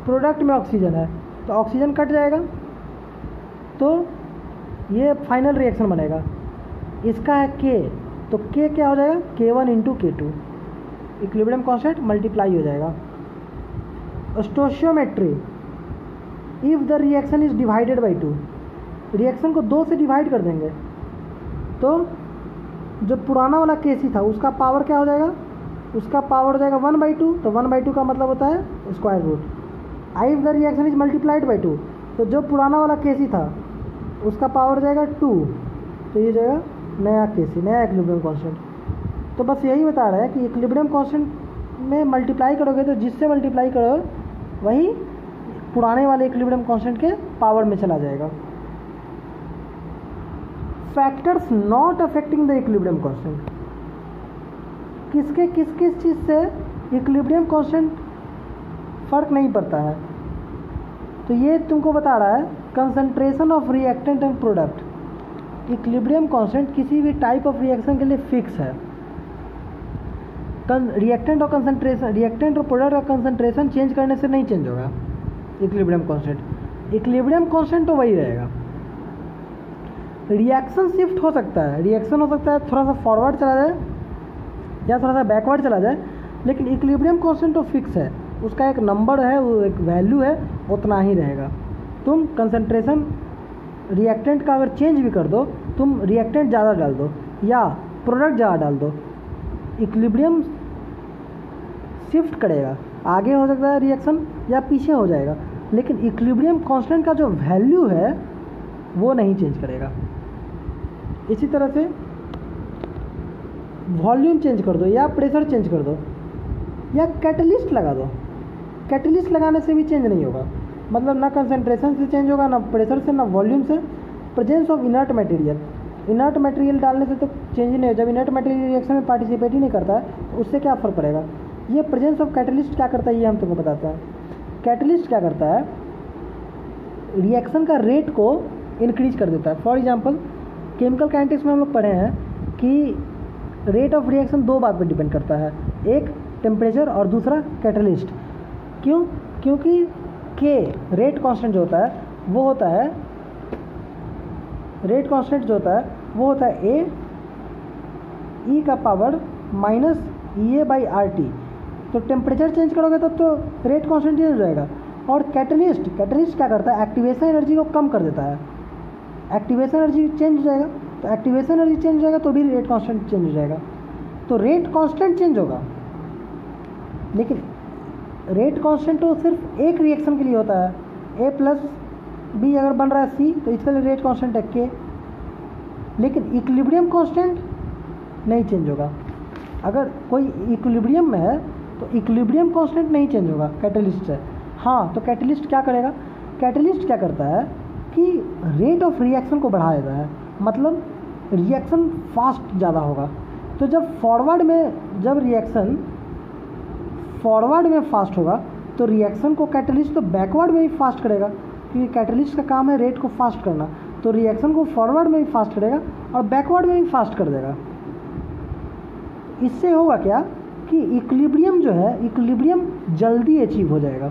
Speaker 1: प्रोडक्ट में ऑक्सीजन है, तो ऑक्सीजन कट जाएगा, तो ये फाइनल रिएक्शन बनेगा। इसका है K, तो K क्या हो जाएगा? K1 into K2, equilibrium constant multiply हो जाएगा। Stoichiometry, if the reaction is divided by 2, reaction को 2 से डिवाइड कर देंगे तो जो पुराना वाला केसी था उसका पावर क्या हो जाएगा, उसका पावर हो जाएगा 1/2, तो 1/2 का मतलब होता है square root. I the reaction is multiplied by 2, तो जो पुराना वाला केसी था उसका पावर हो जाएगा 2, तो ये जाएगा नया केसी, नया इक्विलिब्रियम कांस्टेंट। तो बस यही बता रहा है कि इक्विलिब्रियम कांस्टेंट में मल्टीप्लाई करोगे तो जिससे मल्टीप्लाई करोगे वही पुराने वाले इक्विलिब्रियम कांस्टेंट के पावर में चला जाएगा। Factors not affecting the equilibrium constant, किस किस चीज़ से इक्विलिब्रियम कांस्टेंट फर्क नहीं पड़ता है, तो ये तुमको बता रहा है concentration of reactant and product. Equilibrium constant किसी भी टाइप ऑफ रिएक्शन के लिए फिक्स है। रिएक्टेंट और प्रोडक्ट का कंसंट्रेशन चेंज करने से नहीं चेंज होगा इक्विलिब्रियम कांस्टेंट। इक्विलिब्रियम कांस्टेंट तो वही रहेगा। रिएक्शन शिफ्ट हो सकता है, रिएक्शन हो सकता है थोड़ा सा फॉरवर्ड चला जाए या थोड़ा सा बैकवर्ड चला जाए, लेकिन इक्विलिब्रियम कांस्टेंट तो फिक्स है, उसका एक नंबर है, वो एक वैल्यू है, उतना ही रहेगा। तुम कंसंट्रेशन रिएक्टेंट का अगर चेंज भी कर दो, तुम रिएक्टेंट ज़्यादा डाल दो या प्रोडक्ट ज़्यादा डाल दो, इक्विलिब्रियम शिफ्ट करेगा, आगे हो सकता है रिएक्शन या पीछे हो जाएगा, लेकिन इक्विलिब्रियम कांस्टेंट का जो वैल्यू है वो नहीं चेंज करेगा। इसी तरह से वॉल्यूम चेंज कर दो या प्रेशर चेंज कर दो या कैटलिस्ट लगा दो, कैटलिस्ट लगाने से भी चेंज नहीं होगा, मतलब ना कंसंट्रेशन से चेंज होगा, ना प्रेशर से, ना वॉल्यूम से। Presence of inert material, inert material डालने से तो चेंज ही नहीं हो, जब इनर्ट मटेरियल रिएक्शन में पार्टिसिपेट ही नहीं करता है तो उससे क्या फ़र्क पड़ेगा। ये प्रेजेंस ऑफ कैटलिस्ट क्या करता है ये हम तुमको बताते हैं। कैटलिस्ट क्या करता है, रिएक्शन का रेट को इंक्रीज कर देता है। फॉर एग्जांपल केमिकल काइनेटिक्स में हम लोग पढ़े हैं कि रेट ऑफ रिएक्शन दो बात पर डिपेंड करता है, एक टेम्परेचर और दूसरा कैटलिस्ट। क्यों? क्योंकि के रेट कांस्टेंट जो होता है वो होता है, रेट कांस्टेंट जो होता है वो होता है ए ई का पावर माइनस EA/RT। तो टेम्परेचर चेंज करोगे तब तो रेट कांस्टेंट चेंज हो जाएगा। और कैटलिस्ट क्या करता है, एक्टिवेशन एनर्जी को कम कर देता है, एक्टिवेशन एनर्जी चेंज हो जाएगा, तो एक्टिवेशन एनर्जी चेंज हो जाएगा तो भी रेट कांस्टेंट चेंज हो जाएगा। तो रेट कांस्टेंट चेंज होगा, लेकिन रेट कांस्टेंट तो सिर्फ एक रिएक्शन के लिए होता है। A+B अगर बन रहा है C तो इसके लिए रेट कांस्टेंट है K, लेकिन इक्विलिब्रियम कांस्टेंट नहीं चेंज होगा। अगर कोई इक्विलिब्रियम में है तो इक्विलिब्रियम कांस्टेंट नहीं चेंज होगा कैटलिस्ट से। हाँ, तो कैटलिस्ट क्या करेगा, कैटलिस्ट क्या करता है कि रेट ऑफ रिएक्शन को बढ़ा देता है, मतलब रिएक्शन फास्ट ज़्यादा होगा। तो जब रिएक्शन फॉरवर्ड में फास्ट होगा तो रिएक्शन को कैटलिस्ट तो बैकवर्ड में भी फास्ट करेगा, क्योंकि कैटलिस्ट का काम है रेट को फास्ट करना, तो रिएक्शन को फॉरवर्ड में भी फास्ट करेगा और बैकवर्ड में भी फास्ट कर देगा। इससे होगा क्या कि इक्विलिब्रियम जो है, इक्विलिब्रियम जल्दी अचीव हो जाएगा,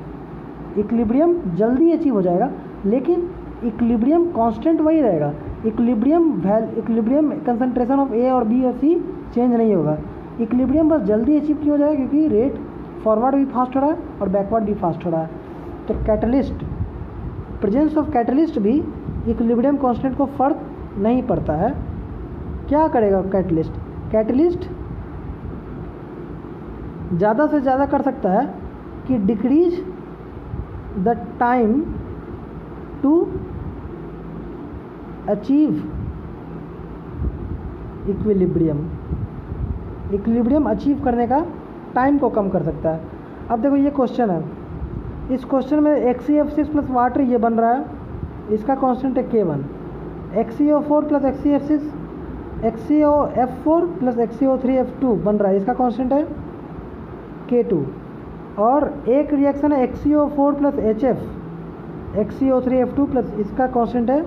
Speaker 1: इक्विलिब्रियम जल्दी अचीव हो जाएगा, लेकिन इक्विलिब्रियम कांस्टेंट वही रहेगा। इक्विलिब्रियम कंसंट्रेशन ऑफ ए और बी और सी चेंज नहीं होगा। इक्विलिब्रियम बस जल्दी अचीव क्यों हो जाएगा, क्योंकि रेट फॉरवर्ड भी फास्ट हो रहा है और बैकवर्ड भी फास्ट हो रहा है। तो कैटलिस्ट, प्रेजेंस ऑफ कैटलिस्ट भी इक्विलिब्रियम कांस्टेंट को फर्क नहीं पड़ता है। क्या करेगा कैटलिस्ट, कैटलिस्ट ज़्यादा से ज़्यादा कर सकता है कि decrease the time to achieve equilibrium, equilibrium achieve करने का टाइम को कम कर सकता है। अब देखो ये क्वेश्चन है, इस क्वेश्चन में XeF6 प्लस वाटर ये बन रहा है, इसका कांस्टेंट है K1। XeO4 plus XeF6, XeOF4 plus XeO3F2 बन रहा है, इसका कांस्टेंट है K2। और एक रिएक्शन है XeO4 plus HF, XeO3F2 plus इसका कांस्टेंट है,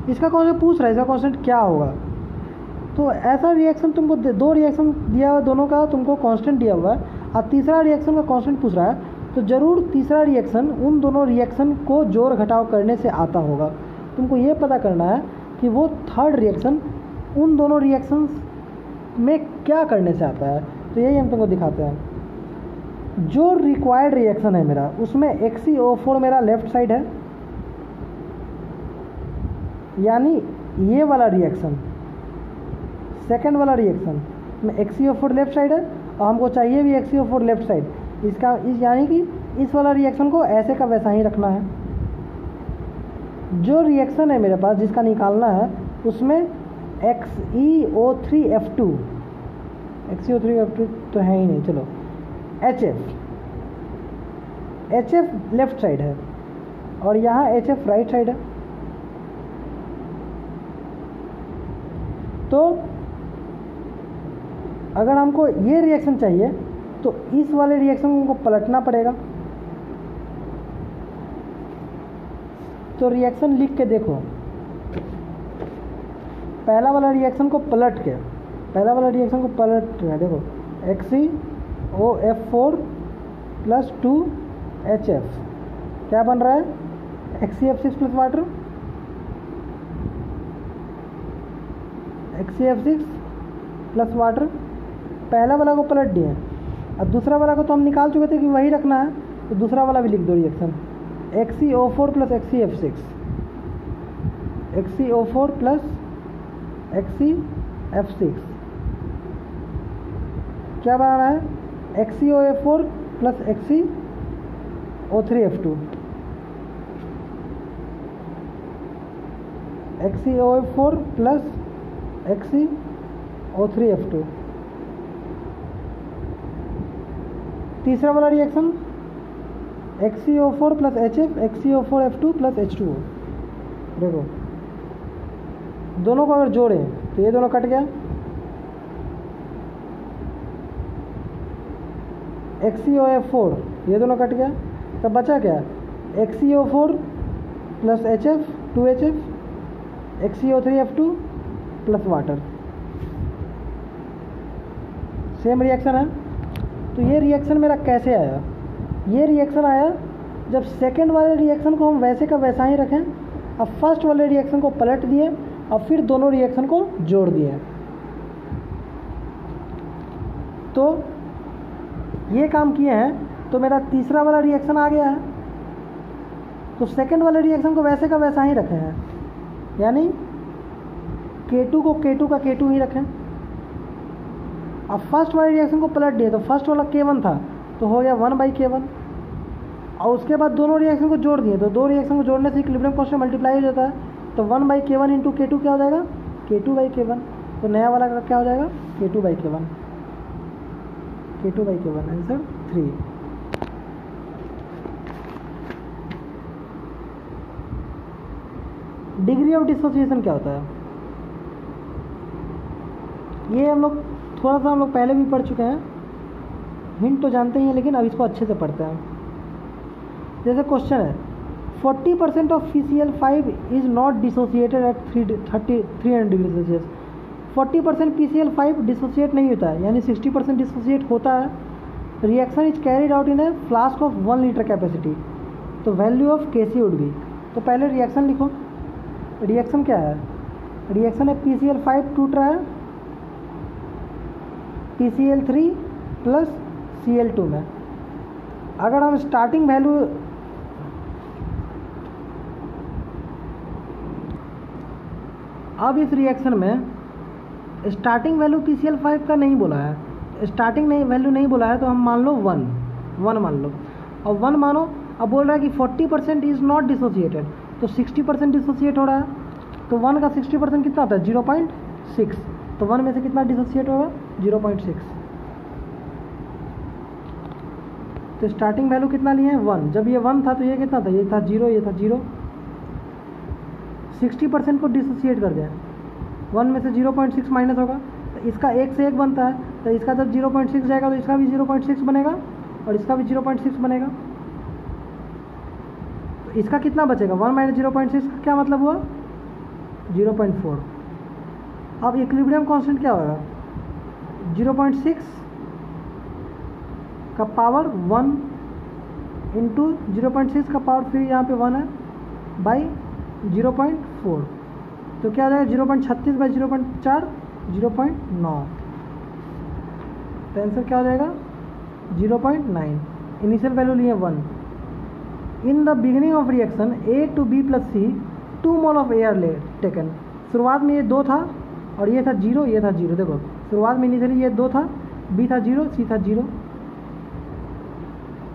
Speaker 1: इसका कांस्टेंट पूछ रहा है, इसका कांस्टेंट क्या होगा। तो ऐसा रिएक्शन तुमको दो रिएक्शन दिया हुआ, दोनों का तुमको कांस्टेंट दिया हुआ है और तीसरा रिएक्शन का कांस्टेंट पूछ रहा है, तो ज़रूर तीसरा रिएक्शन उन दोनों रिएक्शन को जोड़ घटाव करने से आता होगा। तुमको ये पता करना है कि वो थर्ड रिएक्शन उन दोनों रिएक्शंस में क्या करने से आता है। तो यही हम तुमको दिखाते हैं। जो रिक्वायर्ड रिएक्शन है मेरा, उसमें XeO4 मेरा लेफ्ट साइड है, यानी ये वाला रिएक्शन सेकंड वाला रिएक्शन में XeO4 लेफ्ट साइड है और हमको चाहिए भी XeO4 लेफ्ट साइड, इसका यानी कि इस वाला रिएक्शन को ऐसे का वैसा ही रखना है। जो रिएक्शन है मेरे पास जिसका निकालना है उसमें XeO3F2 तो है ही नहीं, चलो HF लेफ्ट साइड है और यहाँ HF राइट साइड है। तो अगर हमको ये रिएक्शन चाहिए तो इस वाले रिएक्शन को पलटना पड़ेगा। तो रिएक्शन लिख के देखो, पहला वाला रिएक्शन को पलट के देखो XeOF4 + 2HF क्या बन रहा है, XeF6 + वाटर, XeF6 + वाटर। पहला वाला को पलट दिए और दूसरा वाला को तो हम निकाल चुके थे कि वही रखना है, तो दूसरा वाला भी लिख दो reaction XeO4 + XeF6, XeO4 + XeF6 क्या बनाना है, XeOF4 + XeO3F2, XeOF4 + XeO3F2। तीसरा वाला reaction XeO4 + HF, XeO4F2 + H2O। देखो दोनों को अगर जोड़ें तो ये दोनों कट गया, XeOF4 ये दोनों कट गया, तब बचा क्या, XeO4 + HF 2HF, XeO3F2 + water. Same reaction है। तो ये रिएक्शन मेरा कैसे आया, ये रिएक्शन आया जब सेकंड वाले रिएक्शन को हम वैसे का वैसा ही रखें, अब फर्स्ट वाले रिएक्शन को पलट दिए और फिर दोनों रिएक्शन को जोड़ दिए। तो ये काम किए हैं तो मेरा तीसरा वाला रिएक्शन आ गया है। तो सेकंड वाले रिएक्शन को वैसे का वैसा ही रखे हैं, यानी K2 को K2 का K2 ही रखें। अब फर्स्ट वाले रिएक्शन को पलट दिए तो फर्स्ट वाला K1 था तो हो गया 1/K1 और उसके बाद दोनों रिएक्शन को जोड़ दिए तो दो रिएक्शन को जोड़ने से इक्विलिब्रियम कांस्टेंट मल्टीप्लाई हो जाता है, तो 1/K1 × K2 क्या हो जाएगा, K2/K1। तो नया वाला का क्या हो जाएगा, K2/K1, K2/K1, answer 3। Degree of dissociation क्या होता है, ये हम लोग थोड़ा सा पहले भी पढ़ चुके हैं, हिंट तो जानते ही हैं लेकिन अब इसको अच्छे से पढ़ते हैं। जैसे क्वेश्चन है 40% of PCl5 is not dissociated at 300 degree Celsius. 40% PCl5 dissociate नहीं होता है, यानी 60% डिसोसिएट होता है। Reaction is carried out in a flask of 1 litre capacity, तो value of Kc would be. तो पहले रिएक्शन लिखो, रिएक्शन क्या है, रिएक्शन है PCl5 टूट रहा है PCl3 + Cl2 में। अगर हम स्टार्टिंग वैल्यू अब इस रिएक्शन में स्टार्टिंग वैल्यू PCl5 का नहीं बोला है, स्टार्टिंग वैल्यू नहीं बोला है, तो हम मान लो 1 मान लो, और 1 मानो। अब बोल रहा है कि 40% इज़ नॉट डिसोसिएटेड, तो 60% डिसोसिएट हो रहा है, तो 1 का 60% कितना होता है 0.6, तो 1 में से कितना डिसोसिएट होगा 0.6। तो स्टार्टिंग वैल्यू कितना लिए हैं 1, जब ये 1 था तो ये कितना था, ये था 0, ये था 0। 60% को डिसोसिएट कर दें, 1 में से 0.6 माइनस होगा, तो इसका 1 से 1 बनता है, तो इसका जब 0.6 जाएगा तो इसका भी 0.6 बनेगा और इसका भी 0.6 बनेगा। तो इसका कितना बचेगा, 1 - 0.6 का क्या मतलब हुआ 0.4। अब इक्विलिब्रियम कांस्टेंट क्या होगा, 0.6 का पावर 1 × 0.6 का पावर फिर यहाँ पे 1 है बाई 0.4, तो क्या आ जाएगा 0.36 / 0.4 0.9। तो आंसर क्या हो जाएगा 0.9। इनिशियल वैल्यू लिए 1। In the beginning of reaction A to B + C 2 mole of air taken. शुरुआत में ये 2 था और ये था 0, ये था 0। देखो शुरुआत में इनिशियली ये 2 था, बी था 0, सी था 0।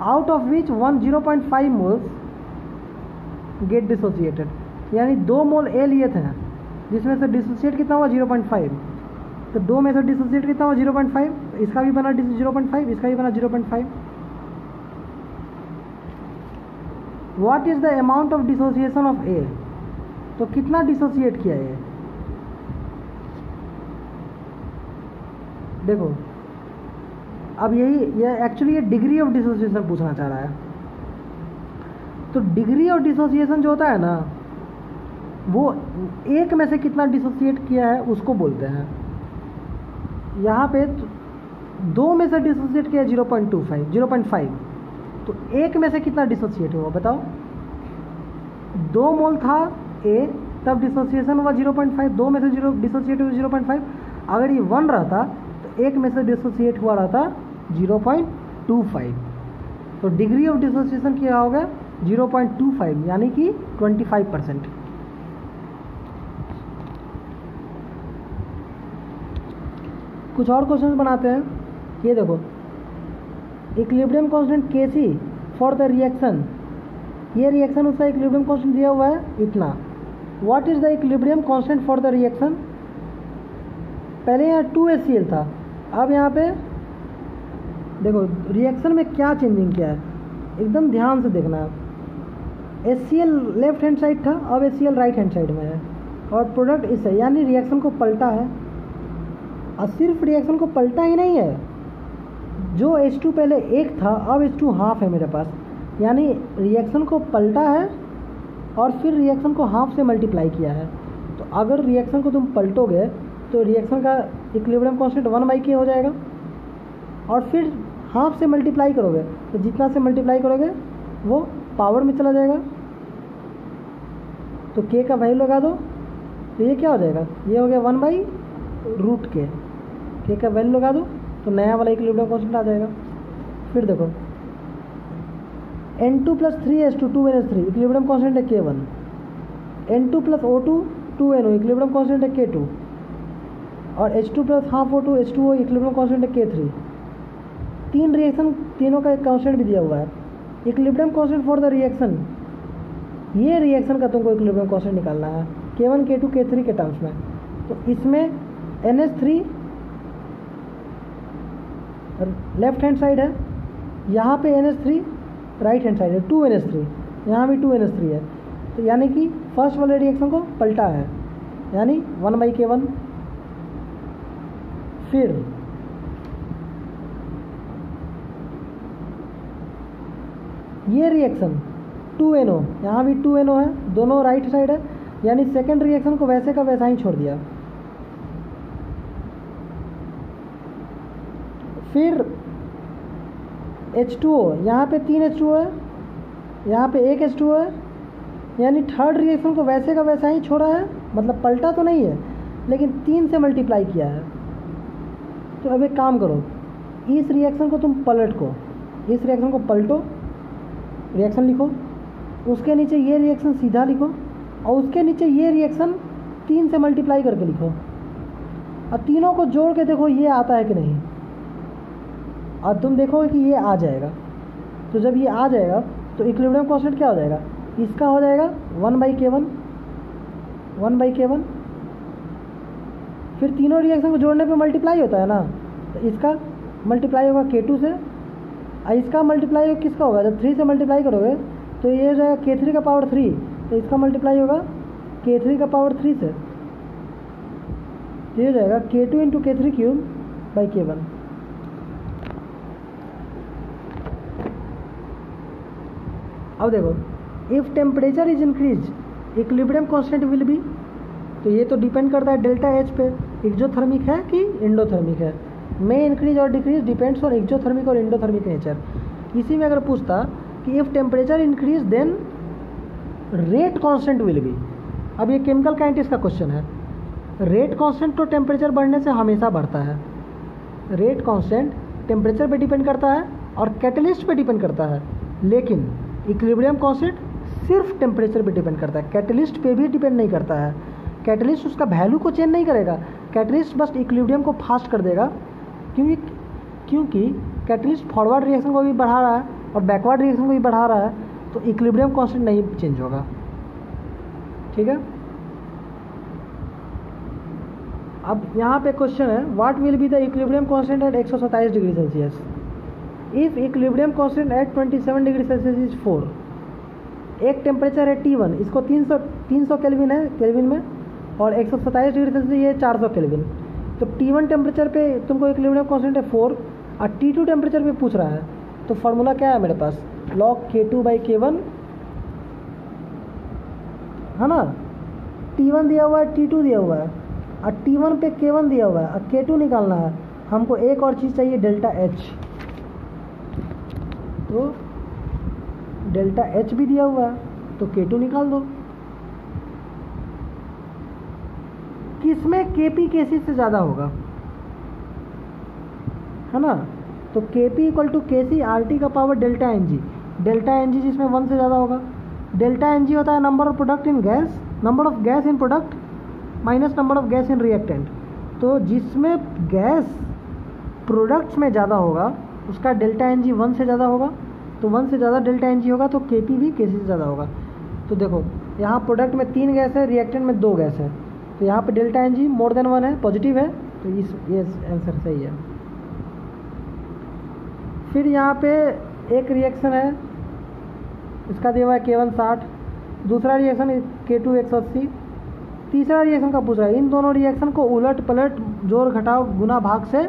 Speaker 1: Out of which 0.5 moles get dissociated, यानी 2 मोल ए लिए थे जिसमें से डिसोसिएट कितना हुआ 0.5। तो 2 में से डिसोसिएट कितना हुआ 0.5, इसका भी बना 0.5, इसका भी बना 0.5। What is the amount of dissociation of A, तो कितना डिसोसिएट किया ए। देखो अब ये एक्चुअली ये डिग्री ऑफ डिसोसिएशन पूछना चाह रहा है। तो डिग्री ऑफ डिसोसिएशन जो होता है ना, वो एक में से कितना डिसोसिएट किया है उसको बोलते हैं। यहाँ पे 2 में से डिसोसिएट किया 0.5, तो एक में से कितना डिसोसिएट हुआ बताओ। 2 मोल था ए, तब डिसोसिएशन हुआ 0.5, 2 में से डिसोसिएट हुआ 0.5। अगर ये 1 रहता तो एक में से डिसोसिएट हुआ रहता 0.25। तो डिग्री ऑफ डिसोसिएशन क्या हो गया 0.25, यानी कि 25%। कुछ और क्वेश्चन बनाते हैं। ये देखो equilibrium constant Kc for the reaction, ये रिएक्शन उसका इक्विलिब्रियम कांस्टेंट दिया हुआ है इतना। What is the equilibrium constant for the reaction. पहले यहाँ 2HCl था, अब यहाँ पे देखो रिएक्शन में क्या चेंजिंग किया है, एकदम ध्यान से देखना है। HCl लेफ्ट हैंड साइड था, अब HCl राइट हैंड साइड में है, और प्रोडक्ट इससे, यानी रिएक्शन को पलटा है। और सिर्फ रिएक्शन को पलटा ही नहीं है, जो H2 पहले 1 था अब H2 हाफ है मेरे पास, यानी रिएक्शन को पलटा है और फिर रिएक्शन को हाफ से मल्टीप्लाई किया है। तो अगर रिएक्शन को तुम पलटोगे तो रिएक्शन का इक्विलिब्रियम कांस्टेंट 1/k हो जाएगा, और फिर हाफ से मल्टीप्लाई करोगे तो जितना से मल्टीप्लाई करोगे वो पावर में चला जाएगा। तो k का वैल्यू लगा दो, तो ये क्या हो जाएगा, ये हो गया 1/√k। k का वैल्यू लगा दो तो नया वाला इक्विलिब्रियम कांस्टेंट आ जाएगा। फिर देखो N2 + 3H2 2NH3 equilibrium constant है K1, N2 + O2 2NO equilibrium constant है K2, और H2 + half O2 H2O equilibrium constant है K3। 3 रिएक्शन, तीनों का एक कांस्टेंट भी दिया हुआ है। Equilibrium constant for the reaction, ये रिएक्शन का तुमको इक्विलिब्रियम कांस्टेंट निकालना है K1 K2 K3 के टर्म्स में। तो इसमें NH3 लेफ्ट हैंड साइड है, यहाँ पे NH3 राइट हैंड साइड है, 2NH3, यहाँ भी 2NH3 है। तो यानी कि फर्स्ट वाले रिएक्शन को पलटा है, यानी 1/K1। फिर ये रिएक्शन 2NO, यहाँ भी 2NO है, दोनों राइट साइड है, यानी सेकेंड रिएक्शन को वैसे का वैसा ही छोड़ दिया। फिर H2O, यहाँ पे 3 H2O है, यहाँ पे 1 H2O है, यानी थर्ड रिएक्शन को वैसे का वैसा ही छोड़ा है, मतलब पलटा तो नहीं है लेकिन 3 से मल्टीप्लाई किया है। तो अब एक काम करो, इस रिएक्शन को तुम पलट को, इस रिएक्शन को पलटो, रिएक्शन लिखो, उसके नीचे ये रिएक्शन सीधा लिखो, और उसके नीचे ये रिएक्शन 3 से मल्टीप्लाई करके लिखो, और तीनों को जोड़ के देखो ये आता है कि नहीं। और तुम देखोगे कि ये आ जाएगा। तो जब ये आ जाएगा तो इक्विलिब्रियम कांस्टेंट क्या हो जाएगा, इसका हो जाएगा 1/K1, 1/K1। फिर तीनों रिएक्शन को जोड़ने पे मल्टीप्लाई होता है ना, तो इसका मल्टीप्लाई होगा K2 से, और इसका मल्टीप्लाई किसका होगा, जब 3 से मल्टीप्लाई करोगे तो ये हो जाएगा K3 का पावर 3, तो इसका मल्टीप्लाई होगा K3 का पावर 3 से, तो ये हो जाएगा K2 × K3³ K1। अब देखो if temperature is increase equilibrium constant will B, तो ये तो डिपेंड करता है डेल्टा H पे, एक्सोथर्मिक है कि एंडोथर्मिक है। मे इंक्रीज और डिक्रीज डिपेंड्स ऑन एक्सोथर्मिक और एंडोथर्मिक नेचर। इसी में अगर पूछता कि if temperature increase then rate constant will be, अब ये केमिकल काइनेटिक्स का क्वेश्चन है। रेट कांस्टेंट तो टेम्परेचर बढ़ने से हमेशा बढ़ता है, रेट कांस्टेंट टेम्परेचर पे डिपेंड करता है और कैटलिस्ट पे डिपेंड करता है, लेकिन इक्विलिब्रियम कांस्टेंट सिर्फ टेम्परेचर पे डिपेंड करता है, कैटलिस्ट पे भी डिपेंड नहीं करता है। कैटलिस्ट उसका वैल्यू को चेंज नहीं करेगा, कैटलिस्ट बस इक्विलिब्रियम को फास्ट कर देगा, क्योंकि कैटलिस्ट फॉरवर्ड रिएक्शन को भी बढ़ा रहा है और बैकवर्ड रिएक्शन को भी बढ़ा रहा है, तो इक्विलिब्रियम कांस्टेंट नहीं चेंज होगा। ठीक है, अब यहाँ पे क्वेश्चन है what will be the equilibrium constant eight 127 degree Celsius. If equilibrium constant eight 27 degree Celsius is 4, एक टेम्परेचर है T1, इसको 300 केल्विन है केल्विन में, और 127 डिग्री सेल्सियस ये 400 केल्विन। तो T1 टेम्परेचर पे तुमको इक्विलिब्रियम कांस्टेंट है 4 और T2 टेम्परेचर पे पूछ रहा है, तो फार्मूला क्या है मेरे पास, log K2/K1 है ना। T1 दिया हुआ है, T2 दिया हुआ है, और T1 पे K1 दिया हुआ है, और K2 निकालना है हमको। एक और चीज़ चाहिए डेल्टा H, तो डेल्टा H भी दिया हुआ है, तो K2 निकाल दो। किसमें Kp Kc से ज़्यादा होगा, है ना। तो Kp = Kc RT का power delta Ng, delta Ng जिसमें 1 से ज़्यादा होगा। डेल्टा Ng होता है number of product in gas, number of gas in product minus number of gas in reactant. तो जिसमें गैस प्रोडक्ट्स में ज़्यादा होगा उसका डेल्टा Ng 1 से ज़्यादा होगा, तो 1 से ज़्यादा डेल्टा Ng होगा, तो Kp भी Kc से ज़्यादा होगा। तो देखो यहाँ प्रोडक्ट में 3 गैस है, रिएक्टेंट में 2 गैस है, तो यहाँ पे डेल्टा Ng मोर देन 1 है, पॉजिटिव है, तो ये आंसर सही है। फिर यहाँ पे एक रिएक्शन है, इसका दिया हुआ है K1 60, दूसरा रिएक्शन K2 180, तीसरा रिएक्शन का पूछ रहा है। इन दोनों रिएक्शन को उलट पलट जोड़ घटाव गुना भाग से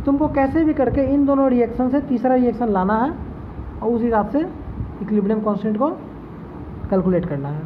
Speaker 1: तुमको कैसे भी करके इन दोनों रिएक्शन से तीसरा रिएक्शन लाना है और उस हिसाब से इक्विलिब्रियम कांस्टेंट को कैलकुलेट करना है।